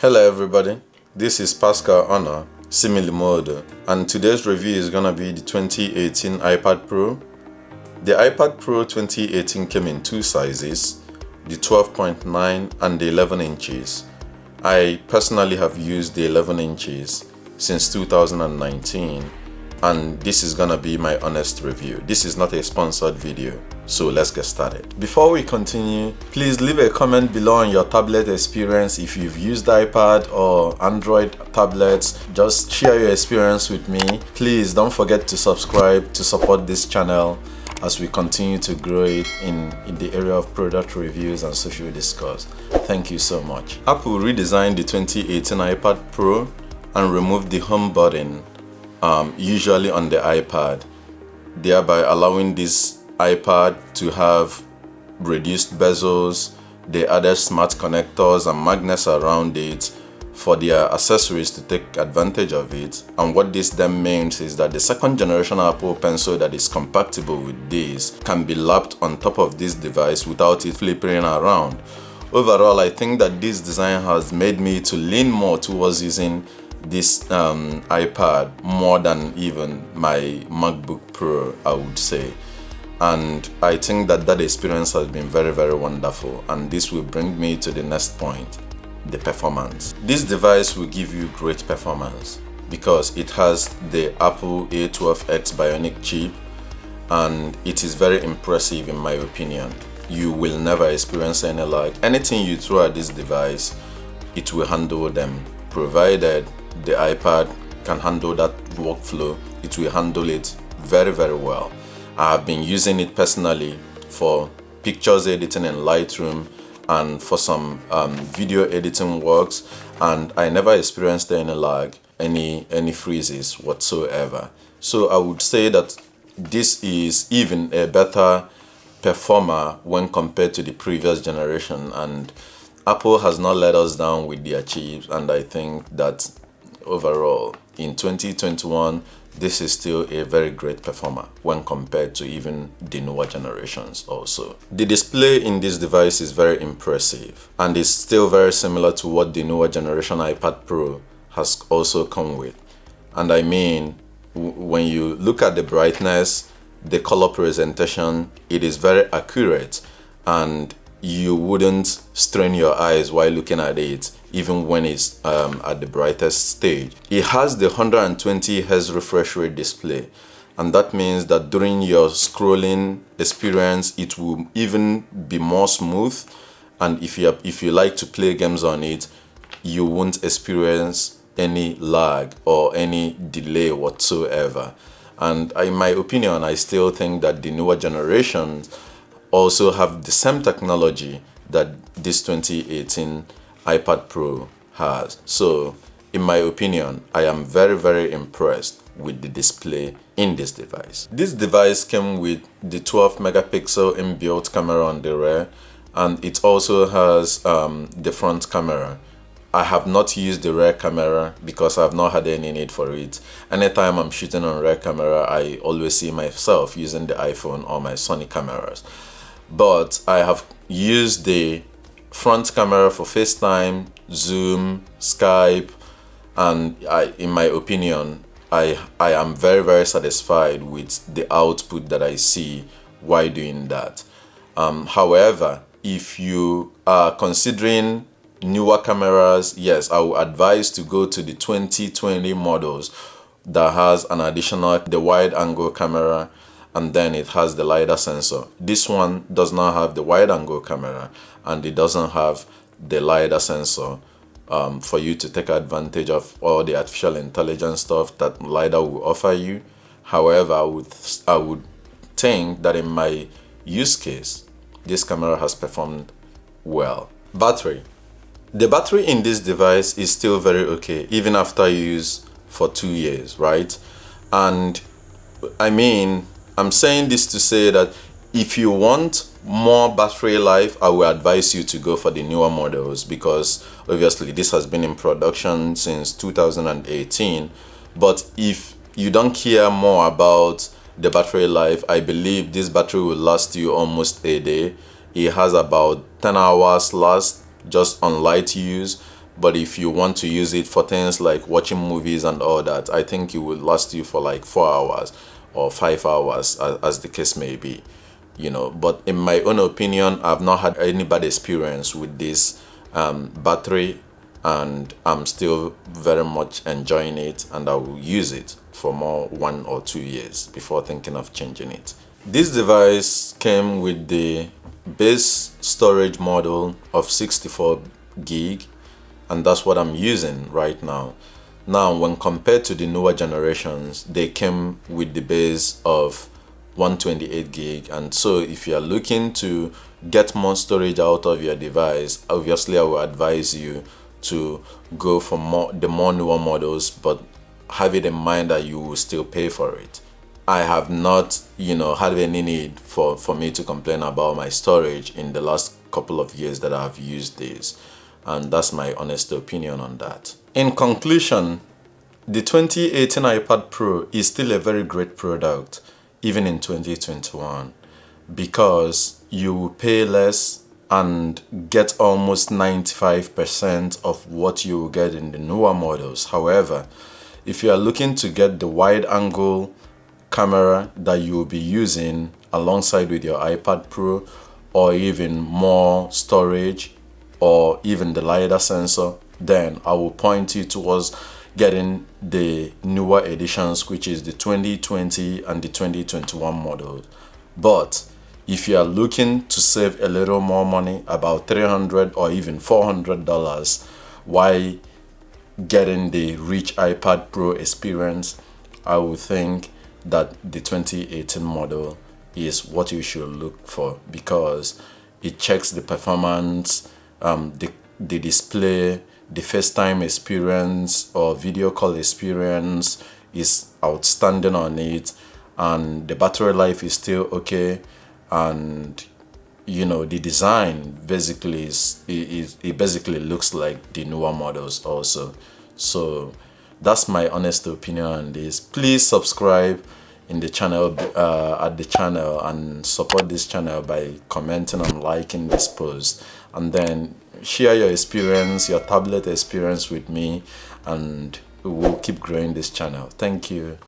Hello everybody, this is Pascal Honor, Similimodo, and today's review is gonna be the 2018 iPad Pro. The iPad Pro 2018 came in two sizes, the 12.9 and the 11 inches. I personally have used the 11 inches since 2019, and this is gonna be my honest review. This is not a sponsored video, so let's get started. Before we continue, please leave a comment below on your tablet experience. If you've used iPad or Android tablets, just share your experience with me. Please don't forget to subscribe to support this channel as we continue to grow it in the area of product reviews and social discourse. Thank you so much. Apple redesigned the 2018 iPad Pro and removed the home button usually on the iPad, thereby allowing this iPad to have reduced bezels. They added smart connectors and magnets around it for their accessories to take advantage of it. And what this then means is that the second generation Apple Pencil that is compatible with this can be lapped on top of this device without it flipping around. Overall, I think that this design has made me to lean more towards using this iPad more than even my MacBook Pro, I would say. And I think that experience has been very wonderful, and this will bring me to the next point, the performance. This device will give you great performance because it has the Apple A12X Bionic chip, and it is very impressive in my opinion. You will never experience any lag. Anything you throw at this device, it will handle them, provided the iPad can handle that workflow. It will handle it very well. I have been using it personally for pictures editing in Lightroom and for some video editing works, and I never experienced any lag, any freezes whatsoever. So I would say that this is even a better performer when compared to the previous generation, and Apple has not let us down with their chips, and I think that overall in 2021 this is still a very great performer when compared to even the newer generations also. The display in this device is very impressive and is still very similar to what the newer generation iPad Pro has also come with. And I mean, when you look at the brightness, the color presentation, it is very accurate, and you wouldn't strain your eyes while looking at it even when it's at the brightest stage. It has the 120 Hz refresh rate display, and that means that during your scrolling experience it will even be more smooth, and if you like to play games on it, you won't experience any lag or any delay whatsoever. And in my opinion, I still think that the newer generations also have the same technology that this 2018 iPad Pro has. So in my opinion, I am very impressed with the display in this device. This device came with the 12 megapixel inbuilt camera on the rear, and it also has the front camera. I have not used the rear camera because I have not had any need for it. Anytime I'm shooting on rear camera, I always see myself using the iPhone or my Sony cameras. But I have used the front camera for FaceTime, Zoom, Skype, and in my opinion, I am very satisfied with the output that I see while doing that. However, if you are considering newer cameras, yes, I would advise to go to the 2020 models that has an additional, the wide angle camera, and then it has the LiDAR sensor. This one does not have the wide angle camera, and it doesn't have the LiDAR sensor for you to take advantage of all the artificial intelligence stuff that LiDAR will offer you. However, I would think that in my use case, this camera has performed well. Battery. The battery in this device is still very okay, even after use for 2 years, right? And I mean, I'm saying this to say that if you want more battery life, I will advise you to go for the newer models, because obviously this has been in production since 2018. But if you don't care more about the battery life, I believe this battery will last you almost a day. It has about 10 hours last just on light use, but if you want to use it for things like watching movies and all that, I think it will last you for like 4 hours or 5 hours, as the case may be, you know. But in my own opinion, I've not had any bad experience with this battery, and I'm still very much enjoying it, and I will use it for more 1 or 2 years before thinking of changing it. This device came with the base storage model of 64 gig, and that's what I'm using right now. Now, when compared to the newer generations, they came with the base of 128 gig, and so if you are looking to get more storage out of your device, obviously I will advise you to go for the more newer models, but have it in mind that you will still pay for it. I have not, had any need for me to complain about my storage in the last couple of years that I have used this, and that's my honest opinion on that. In conclusion, the 2018 iPad Pro is still a very great product, even in 2021, because you pay less and get almost 95% of what you will get in the newer models. However, if you are looking to get the wide angle camera that you will be using alongside with your iPad Pro, or even more storage, or even the LiDAR sensor, then I will point you towards getting the newer editions, which is the 2020 and the 2021 model. But if you are looking to save a little more money, about $300 or even $400, while getting the rich iPad Pro experience, I would think that the 2018 model is what you should look for, because it checks the performance, the display, the FaceTime experience or video call experience is outstanding on it, and the battery life is still okay, and the design basically it basically looks like the newer models also. So that's my honest opinion on this. Please subscribe in the channel, at the channel, and support this channel by commenting and liking this post, and then share your experience, your tablet experience with me, and we'll keep growing this channel. Thank you.